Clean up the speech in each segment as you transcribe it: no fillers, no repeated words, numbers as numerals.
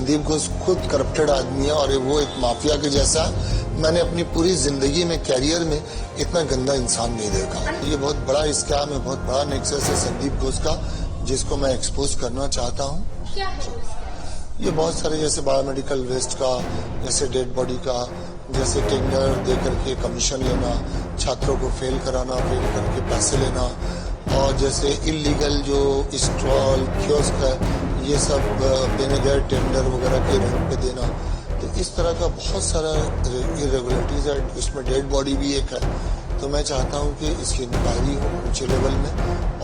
संदीप घोष खुद करप्टेड आदमी है और वो एक माफिया के जैसा है। मैंने अपनी पूरी जिंदगी में, कैरियर में इतना गंदा इंसान नहीं देखा। ये बहुत बड़ा स्कैम है, बहुत बड़ा नेक्सस है संदीप घोष का, जिसको मैं एक्सपोज करना चाहता हूँ। क्या है ये बहुत सारे, जैसे बायोमेडिकल वेस्ट का, जैसे डेड बॉडी का, जैसे टेंडर दे करके कमीशन लेना, छात्रों को फेल कराना, फेल करके पैसे लेना, और जैसे इलीगल जो स्टॉल कियोस्क है, ये सब देने गए टेंडर वगैरह के रेंट पे देना। तो इस तरह का बहुत सारा इरेगुलरिटीज है। इसमें डेड बॉडी भी एक है। तो मैं चाहता हूँ कि इसकी इंक्वायरी हो ऊंचे लेवल में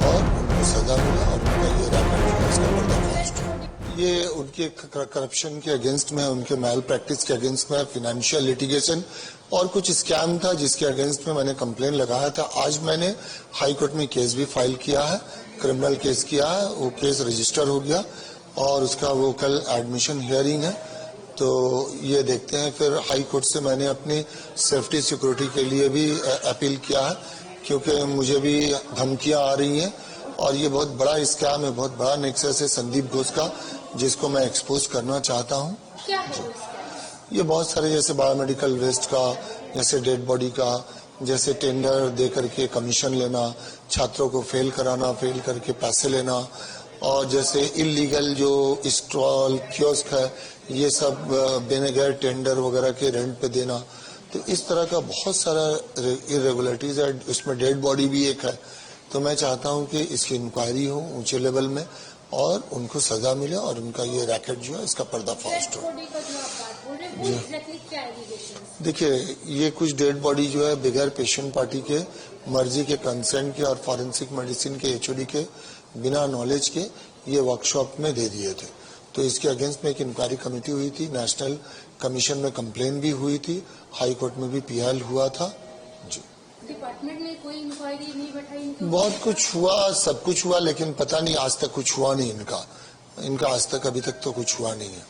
और उनको सजा मिले और उनका ये रैकेट इसका पर्दाफाश हो। ये उनके करप्शन के अगेंस्ट में, उनके मैल प्रैक्टिस के अगेंस्ट में, फाइनेंशियल लिटिगेशन और कुछ स्कैम था जिसके अगेंस्ट में मैंने कंप्लेन लगाया था। आज मैंने हाई कोर्ट में केस भी फाइल किया है, क्रिमिनल केस किया है। वो केस रजिस्टर हो गया और उसका वो कल एडमिशन हियरिंग है। तो ये देखते हैं। फिर हाई कोर्ट से मैंने अपनी सेफ्टी सिक्योरिटी के लिए भी अपील किया है, क्योंकि मुझे भी धमकियां आ रही हैं और ये बहुत बड़ा स्कैम है, बहुत बड़ा नेक्सस है संदीप घोष का, जिसको मैं एक्सपोज करना चाहता हूँ। क्या है ये बहुत सारे, जैसे बायोमेडिकल वेस्ट का, जैसे डेड बॉडी का, जैसे टेंडर दे करके कमीशन लेना, छात्रों को फेल कराना, फेल करके पैसे लेना, और जैसे इलीगल जो स्टॉल कियोस्क है, ये सब देने गए टेंडर वगैरह के रेंट पे देना। तो इस तरह का बहुत सारा इरेगुलरिटीज है। इसमें डेड बॉडी भी एक है। तो मैं चाहता हूं कि इसकी इंक्वायरी हो ऊंचे लेवल में और उनको सजा मिले और उनका ये रैकेट जो है इसका पर्दाफाश हो। देखिए, ये कुछ डेड बॉडी जो है बगैर पेशेंट पार्टी के, मर्जी के, कंसेंट के और फॉरेंसिक मेडिसिन के एचओडी के, बिना नॉलेज के ये वर्कशॉप में दे दिए थे। तो इसके अगेंस्ट में एक इंक्वायरी कमेटी हुई थी, नेशनल कमीशन में कंप्लेन भी हुई थी, हाई कोर्ट में भी पीएल हुआ था। जी, डिपार्टमेंट ने कोई इंक्वायरी नहीं बैठाई? बहुत कुछ हुआ, सब कुछ हुआ, लेकिन पता नहीं आज तक कुछ हुआ नहीं इनका आज तक अभी तक तो कुछ हुआ नहीं है।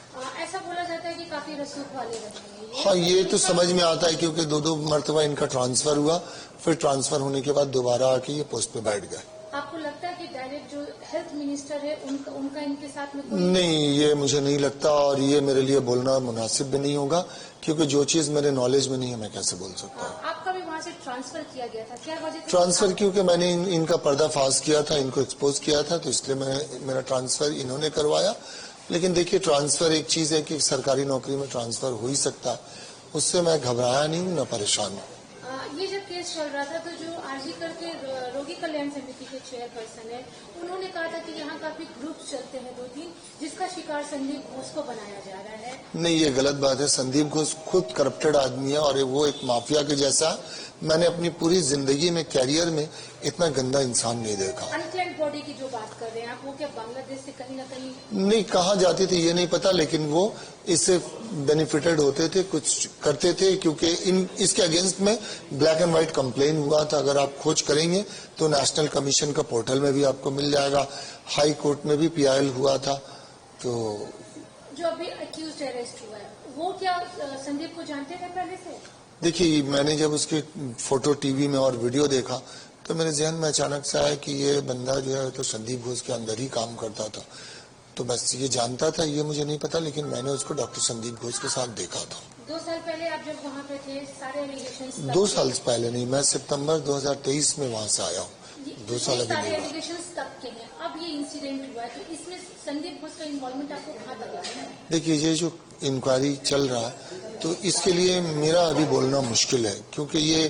ऐसा बोला जाता है कि काफी रसूख वाले रहते हैं। हाँ, ये तो समझ में आता है, क्योंकि दो मरतबा इनका ट्रांसफर हुआ, फिर ट्रांसफर होने के बाद दोबारा आके ये पोस्ट पे बैठ गए। आपको लगता है कि डायरेक्ट जो हेल्थ मिनिस्टर है उनका इनके साथ में कोई? नहीं, ये मुझे नहीं लगता, और ये मेरे लिए बोलना मुनासिब भी नहीं होगा, क्योंकि जो चीज मेरे नॉलेज में नहीं है मैं कैसे बोल सकता हूँ। आपका भी वहाँ से ट्रांसफर किया गया था, क्या वजह? ट्रांसफर क्योंकि मैंने इनका पर्दाफाश किया था, इनको एक्सपोज किया था, तो इसलिए मेरा ट्रांसफर इन्होंने करवाया। लेकिन देखिए, ट्रांसफर एक चीज है कि सरकारी नौकरी में ट्रांसफर हो ही सकता है, उससे मैं घबराया नहीं हूँ, न परेशान हूँ। ये जब केस चल रहा था तो जो आरजी करके रोगी कल्याण समिति के चेयरपर्सन है, उन्होंने कहा था कि यहाँ काफी ग्रुप चलते हैं 2-3, जिसका शिकार संदीप घोष को बनाया जा रहा है। नहीं, ये गलत बात है। संदीप घोष खुद करप्टेड आदमी है और वो एक माफिया के जैसा है। मैंने अपनी पूरी जिंदगी में, कैरियर में इतना गंदा इंसान नहीं देखा। अनक्लेम्ड बॉडी की जो बात कर रहे हैं आप, वो क्या बांग्लादेश से कहीं न कहीं? नहीं, कहाँ जाते थे ये नहीं पता, लेकिन वो इससे बेनिफिटेड होते थे, कुछ करते थे, क्योंकि इसके अगेंस्ट में ब्लैक एंड व्हाइट कंप्लेन हुआ था। अगर आप खोज करेंगे तो नेशनल कमीशन का पोर्टल में भी आपको मिल जाएगा, हाई कोर्ट में भी पीआईएल हुआ था। तो जो अभी अक्यूज्ड अरेस्ट हुआ है, वो क्या संदीप को जानते थे पहले से? देखिए, मैंने जब उसके फोटो टीवी में और वीडियो देखा तो मेरे जहन में अचानक से आया कि ये बंदा जो है तो संदीप घोष के अंदर ही काम करता था। तो बस ये जानता था, ये मुझे नहीं पता, लेकिन मैंने उसको डॉक्टर संदीप घोष के साथ देखा था। 2 साल पहले आप जब वहाँ पे थे, सारे एलिगेशंस? 2 साल पहले नहीं, मैं सितंबर 2023 में वहाँ से आया हूँ। 2 साल अभी नहीं हुआ। एलिगेशंस तब के हैं, अब ये इंसिडेंट हुआ है, तो इसमें संदीप घोष का इन्वॉल्वमेंट आपको कहाँ तक लगा है? देखिए, ये जो इंक्वायरी चल रहा है तो इसके लिए मेरा अभी बोलना मुश्किल है, क्योंकि ये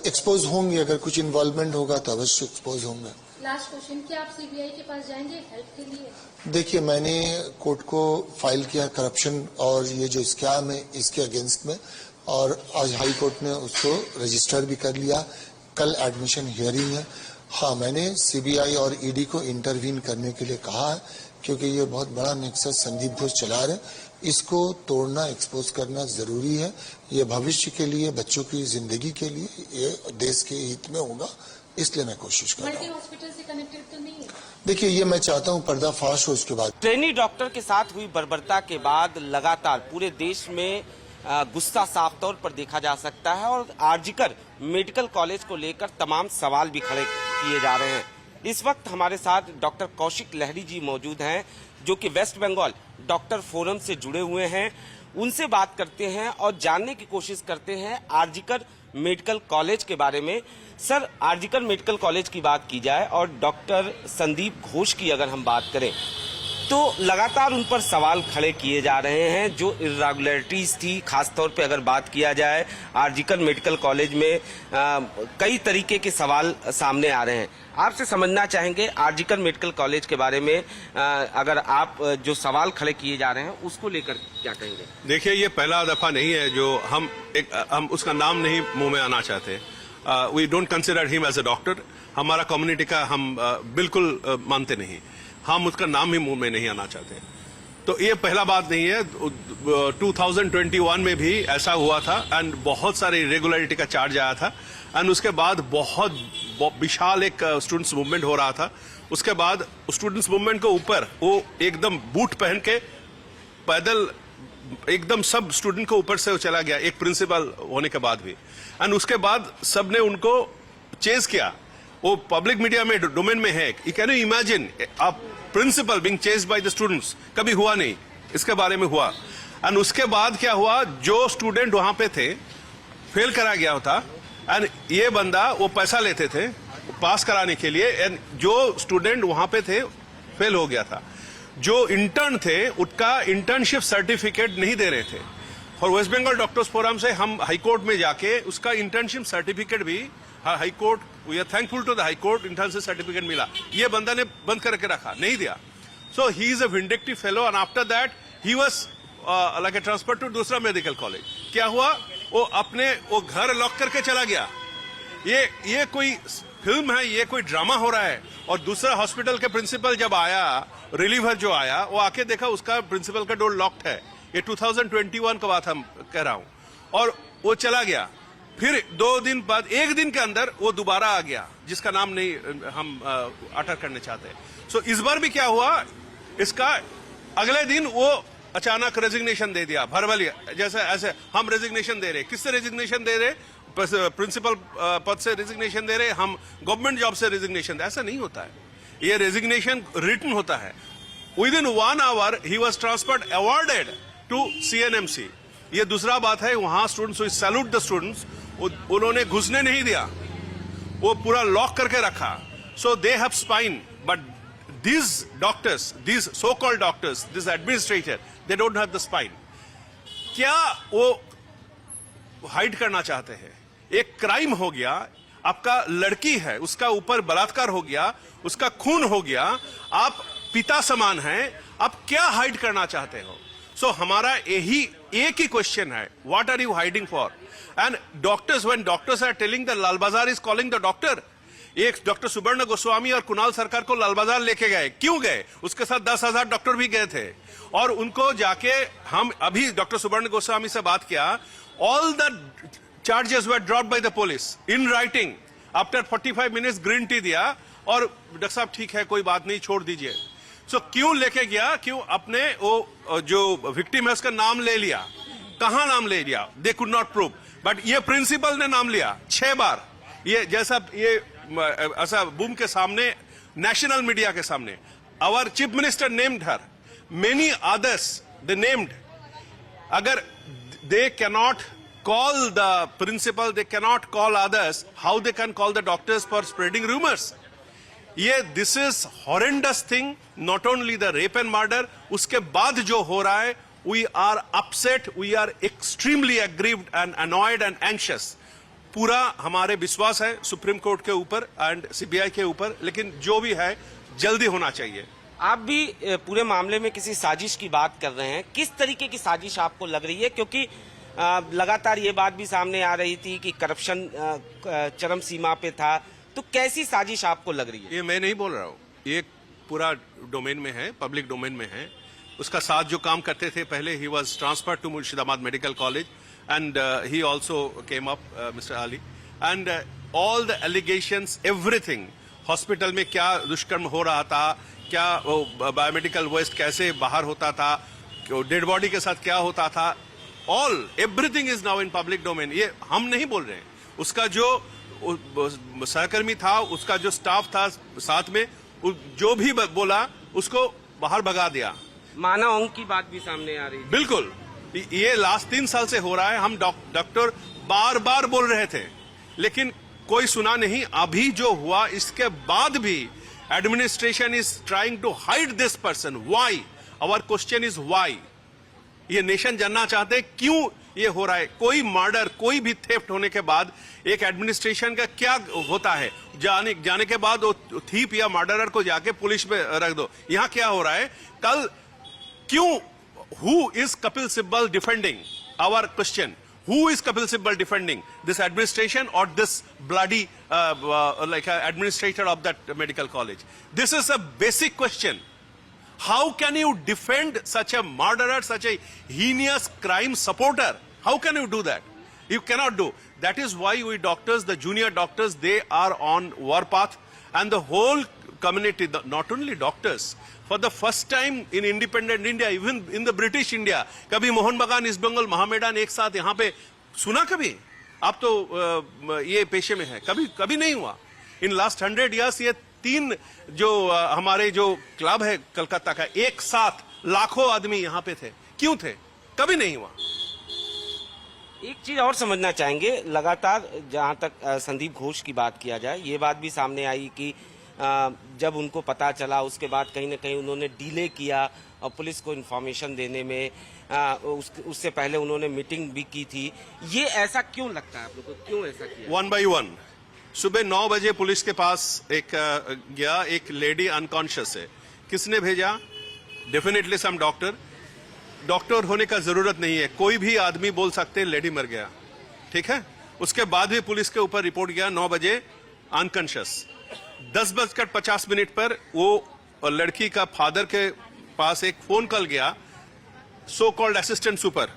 एक्सपोज होंगे। अगर कुछ इन्वॉल्वमेंट होगा तो अवश्य एक्सपोज होंगे। लास्ट क्वेश्चन, क्या आप सीबीआई के पास जाएंगे हेल्प के लिए? देखिए, मैंने कोर्ट को फाइल किया करप्शन और ये जो स्कैम है इसके अगेंस्ट में, और आज हाई कोर्ट ने उसको रजिस्टर भी कर लिया। कल एडमिशन हियरिंग है। हाँ, मैंने सीबीआई और ईडी को इंटरवीन करने के लिए कहा है, क्योंकि ये बहुत बड़ा नेक्सस संदीप घोष चला रहे, इसको तोड़ना, एक्सपोज करना जरूरी है। ये भविष्य के लिए, बच्चों की जिंदगी के लिए, ये देश के हित में होगा, इसलिए मैं कोशिश कर रहा हूँ। मल्टी हॉस्पिटल से कनेक्टेड तो नहीं है? देखिए, ये मैं चाहता हूँ पर्दाफाश हो उसके बाद। ट्रेनी डॉक्टर के साथ हुई बर्बरता के बाद लगातार पूरे देश में गुस्सा साफ तौर पर देखा जा सकता है और आरजीकर मेडिकल कॉलेज को लेकर तमाम सवाल भी खड़े किए जा रहे हैं। इस वक्त हमारे साथ डॉक्टर कौशिक लहरी जी मौजूद हैं, जो कि वेस्ट बंगाल डॉक्टर फोरम से जुड़े हुए हैं। उनसे बात करते हैं और जानने की कोशिश करते हैं आरजीकर मेडिकल कॉलेज के बारे में। सर, आरजीकर मेडिकल कॉलेज की बात की जाए और डॉक्टर संदीप घोष की अगर हम बात करें तो लगातार उन पर सवाल खड़े किए जा रहे हैं। जो इरेगुलरिटीज थी, खासतौर पे अगर बात किया जाए आरजीकर मेडिकल कॉलेज में कई तरीके के सवाल सामने आ रहे हैं। आपसे समझना चाहेंगे आरजीकर मेडिकल कॉलेज के बारे में, अगर आप जो सवाल खड़े किए जा रहे हैं उसको लेकर क्या कहेंगे? देखिए, ये पहला दफा नहीं है जो हम उसका नाम नहीं मुंह में आना चाहते। We don't consider him as a doctor. हमारा कम्युनिटी का हम बिल्कुल मानते नहीं। हम उसका नाम ही मुंह में नहीं आना चाहते। तो ये पहला बात नहीं है। 2021 में भी ऐसा हुआ था एंड बहुत सारे इरेगुलरिटी का चार्ज आया था एंड उसके बाद बहुत विशाल एक स्टूडेंट्स मूवमेंट हो रहा था। उसके बाद स्टूडेंट्स मूवमेंट के ऊपर वो एकदम बूट पहन के पैदल एकदम सब स्टूडेंट को ऊपर से चला गया, एक प्रिंसिपल होने के बाद भी। एंड उसके बाद सबने उनको चेज किया। वो पब्लिक मीडिया में डोमेन में है। You can you imagine a principal being chased by the students? कभी हुआ नहीं। इसके बारे में हुआ। एंड उसके बाद क्या हुआ, जो स्टूडेंट वहां पे थे फेल करा गया था एंड ये बंदा वो पैसा लेते थे पास कराने के लिए एंड जो स्टूडेंट वहां पे थे फेल हो गया था। जो इंटर्न थे उनका इंटर्नशिप सर्टिफिकेट नहीं दे रहे थे। और वेस्ट बंगाल डॉक्टर्स फोरम से हम हाईकोर्ट में जाके उसका इंटर्नशिप सर्टिफिकेट भी high court, we are thankful to the high court, internship certificate मिला। ये बंदा ने बंद करके रखा, नहीं दिया। So he is a vindictive fellow and after that he was like a transfer to दूसरा मेडिकल कॉलेज। क्या हुआ, वो घर लॉक करके चला गया। ये कोई फिल्म है, ये कोई ड्रामा हो रहा है। और दूसरा हॉस्पिटल के प्रिंसिपल जब आया, रिलीवर जो आया, वो आके देखा उसका प्रिंसिपल का डोर लॉक्ड है। ये 2021 का बात हम कह रहा हूं। और वो चला गया। फिर 2 दिन बाद, 1 दिन के अंदर वो दोबारा आ गया, जिसका नाम नहीं हम अटर करने चाहते। सो इस बार भी क्या हुआ, इसका अगले दिन वो अचानक रेजिग्नेशन दे दिया, भरवली जैसे। ऐसे हम रेजिग्नेशन दे रहे, किससे रेजिग्नेशन दे रहे? प्रिंसिपल पद से रेजिग्नेशन दे रहे, हम गवर्नमेंट जॉब से रेजिग्नेशन दे। ऐसा नहीं होता है। ये रेजिग्नेशन रिटन होता है। Within 1 hour he was transferred awarded to CNMC। ये दूसरा बात है। वहां स्टूडेंट्स, सैल्यूट द स्टूडेंट्स, उन्होंने घुसने नहीं दिया, वो पूरा लॉक करके रखा। So they have spine, but these doctors, these so-called doctors, this administrator, they don't have the spine. क्या वो हाइड करना चाहते हैं? एक क्राइम हो गया, आपका लड़की है, उसका ऊपर बलात्कार हो गया, उसका खून हो गया, आप पिता समान हैं, आप क्या हाइड करना चाहते हो? सो हमारा यही एक ही क्वेश्चन है, what are you hiding for? And doctors, when doctors are telling the Lal Bazar is calling the doctor. एक डॉक्टर सुवर्ण गोस्वामी और कुणाल सरकार को लाल बाजार लेके गए। क्यों गए? उसके साथ 10,000 डॉक्टर भी गए थे। और उनको जाके हम अभी डॉक्टर सुवर्ण गोस्वामी से बात किया, all the charges were dropped by the police in writing. After 45 minutes green tea दिया और डॉक्टर साहब ठीक है, कोई बात नहीं, छोड़ दीजिए। सो क्यों लेके गया? क्यों? अपने वो जो विक्टिम है उसका नाम ले लिया। कहां नाम ले लिया? They could not prove, but ये प्रिंसिपल ने नाम लिया 6 बार। ये जैसा ये ऐसा बूम के सामने, नेशनल मीडिया के सामने, our chief minister named her, many others they named. अगर they cannot call the principal, they cannot call others, how they can call the doctors for spreading rumours? ये this is horrendous thing, not only the rape and murder, उसके बाद जो हो रहा है, we are upset, we are extremely aggrieved and annoyed and anxious. पूरा हमारे विश्वास है सुप्रीम कोर्ट के ऊपर एंड CBI के ऊपर, लेकिन जो भी है जल्दी होना चाहिए। आप भी पूरे मामले में किसी साजिश की बात कर रहे हैं, किस तरीके की साजिश आपको लग रही है? क्योंकि लगातार ये बात भी सामने आ रही थी कि करप्शन चरम सीमा पे था, तो कैसी साजिश आपको लग रही है? ये मैं नहीं बोल रहा हूँ, ये पूरा डोमेन में है, पब्लिक डोमेन में है। उसका साथ जो काम करते थे पहले, he was transferred to Murshidabad medical college and he also came up, Mr. Ali, and all the allegations, everything, hospital में क्या दुष्कर्म हो रहा था, क्या बायोमेडिकल वेस्ट कैसे बाहर होता था, डेड बॉडी के साथ क्या होता था, all everything is now in public domain। ये हम नहीं बोल रहे हैं। उसका जो सहकर्मी था, उसका जो स्टाफ था साथ में, जो भी बोला उसको बाहर भगा दिया। मानव अंग की बात भी सामने आ रही है। बिल्कुल, ये लास्ट 3 साल से हो रहा है। हम डॉक्टर बार बार बोल रहे थे, लेकिन कोई सुना नहीं। अभी जो हुआ, इसके बाद भी administration is trying to hide this person. Why? Our question is why. ये नेशन जानना चाहते हैं क्यों ये हो रहा है। कोई मर्डर, कोई भी थेफ्ट होने के बाद एक एडमिनिस्ट्रेशन का क्या होता है? जाने के बाद वो थीप या मर्डरर को जाके पुलिस में रख दो। यहां क्या हो रहा है? कल क्यों? Who is Kapil Sibal defending? Our question. Who is Kapil Sibal defending? This administration or this bloody administrator of that medical college? This is a basic question. How can you defend such a murderer, such a heinous crime supporter? How can you do that? You cannot do. That is why we doctors, the junior doctors, they are on warpath, and the whole community, not only doctors, for the first time in independent India, even in the British India, कभी मोहन बागान, east Bengal, महामेडान एक साथ यहाँ पे सुना कभी? आप तो ये पेशे में है, कभी नहीं हुआ। इन लास्ट 100 years ये 3 जो हमारे जो क्लब है कलकत्ता का, एक साथ लाखों आदमी यहाँ पे थे। क्यों थे? कभी नहीं हुआ। एक चीज और समझना चाहेंगे, लगातार जहां तक संदीप घोष की बात किया जाए, ये बात भी सामने आई कि जब उनको पता चला, उसके बाद कहीं ना कहीं उन्होंने डिले किया और पुलिस को इन्फॉर्मेशन देने में, उससे पहले उन्होंने मीटिंग भी की थी। ये ऐसा क्यों लगता है आप लोगों को? क्यों ऐसा किया? 1 by 1 सुबह 9 बजे पुलिस के पास गया, एक लेडी अनकॉन्शियस है। किसने भेजा? डेफिनेटली सम डॉक्टर होने का जरूरत नहीं है, कोई भी आदमी बोल सकते लेडी मर गया, ठीक है। उसके बाद भी पुलिस के ऊपर रिपोर्ट गया 9 बजे अनकॉन्शियस। 10:50 पर वो लड़की का फादर के पास एक फोन कॉल गया, सो कॉल्ड असिस्टेंट सुपर,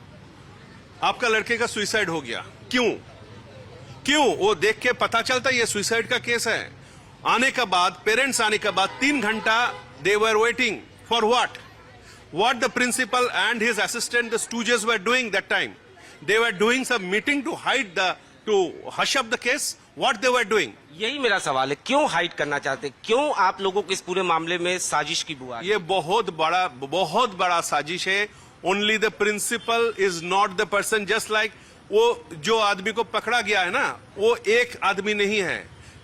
आपका लड़के का सुसाइड हो गया। क्यों? वो देख के पता चलता ये सुसाइड का केस है। आने के बाद, पेरेंट्स आने के बाद 3 घंटा they were waiting for what the principal and his assistant, the stooges, were doing that time. They were doing some meeting to hush up the case. What they were doing? यही मेरा सवाल है, क्यों hide करना चाहते? क्यों आप लोगों को इस पूरे मामले में साजिश की बुआ? ये बहुत बड़ा साजिश है। Only the principal is not the person. Just like वो जो आदमी को पकड़ा गया है ना, वो एक आदमी नहीं है।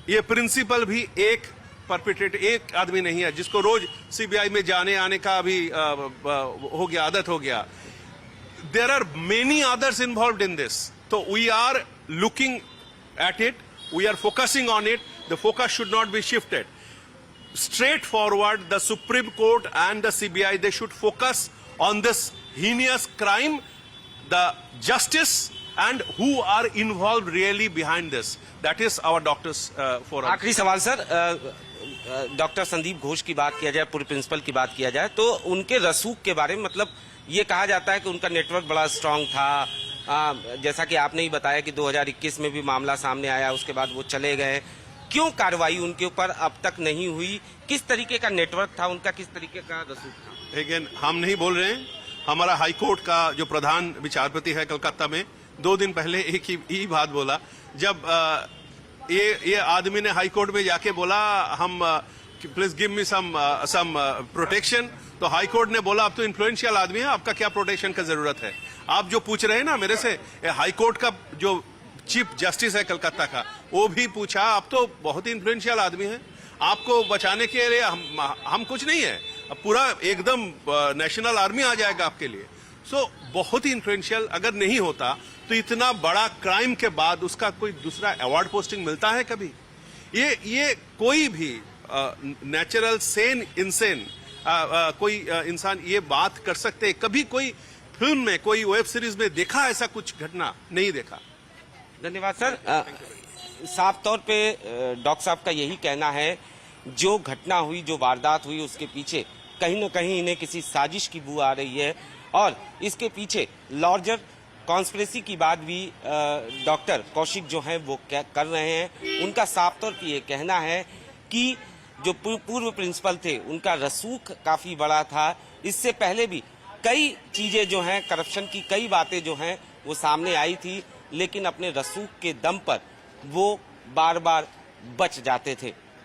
ये प्रिंसिपल भी एक परपिट्रेटर, एक आदमी नहीं है जिसको रोज सीबीआई में जाने आने का अभी हो गया, आदत हो गया। There are many others involved in this. So we are looking at it. We are focusing on it. The focus should not be shifted. Straightforward, the Supreme Court and the CBI, they should focus on this heinous crime, the justice, and who are involved really behind this. That is our doctors forum. आखिरी सवाल sir, doctor Sandeep Ghosh की बात किया जाए, पूर्व principal की बात किया जाए, तो उनके रसूख के बारे में, मतलब ये कहा जाता है कि उनका नेटवर्क बड़ा स्ट्रांग था। जैसा कि आपने ही बताया कि 2021 में भी मामला सामने आया, उसके बाद वो चले गए। क्यों कार्रवाई उनके ऊपर अब तक नहीं हुई? किस तरीके का नेटवर्क था उनका, किस तरीके का रसूख था? अगेन हम नहीं बोल रहे हैं। हमारा हाईकोर्ट का जो प्रधान विचारपति है कलकत्ता में, 2 दिन पहले एक ही बात बोला। जब ये आदमी ने हाईकोर्ट में जाके बोला, हम please give me some protection, तो हाईकोर्ट ने बोला आप तो इन्फ्लुएंशियल आदमी है, आपका क्या प्रोटेक्शन का जरूरत है? आप जो पूछ रहे हैं ना मेरे से, हाईकोर्ट का जो चीफ जस्टिस है कलकत्ता का, वो भी पूछा, आप तो बहुत ही इन्फ्लुएंशियल आदमी हैं, आपको बचाने के लिए हम कुछ नहीं है, पूरा एकदम नेशनल आर्मी आ जाएगा आपके लिए। सो बहुत ही इन्फ्लुएंशियल। अगर नहीं होता तो इतना बड़ा क्राइम के बाद उसका कोई दूसरा अवार्ड पोस्टिंग मिलता है कभी? ये कोई भी नेचुरल सेन इंसेन कोई इंसान ये बात कर सकते? कभी कोई फिल्म में, कोई वेब सीरीज में देखा ऐसा कुछ घटना? नहीं देखा। धन्यवाद सर। साफ तौर पे डॉक्टर साहब का यही कहना है, जो घटना हुई, जो वारदात हुई, उसके पीछे कहीं न कहीं इन्हें किसी साजिश की बू आ रही है, और इसके पीछे लार्जर कॉन्स्पिरेसी की बात भी डॉक्टर कौशिक जो हैं वो कर रहे हैं। उनका साफ तौर पे ये कहना है कि जो पूर्व प्रिंसिपल थे उनका रसूख काफी बड़ा था। इससे पहले भी कई चीजें जो हैं, करप्शन की कई बातें जो हैं वो सामने आई थी, लेकिन अपने रसूख के दम पर वो बार बार बच जाते थे।